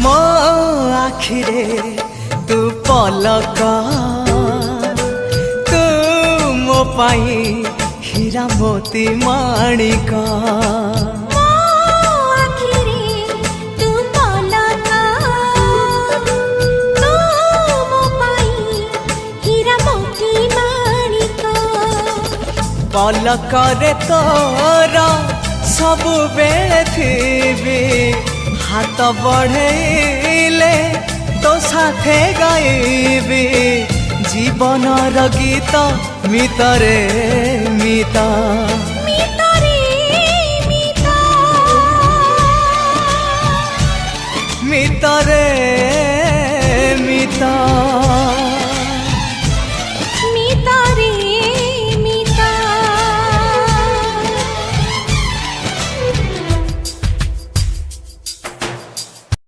मो आखिरे तू पलक तू मो पाई हीरा मोती माणिक पलक रे तोर सबु बेले थी हाथ बढ़ेले तो साथे गाइबी जीवन गीत मितरे मिता मितरे मिता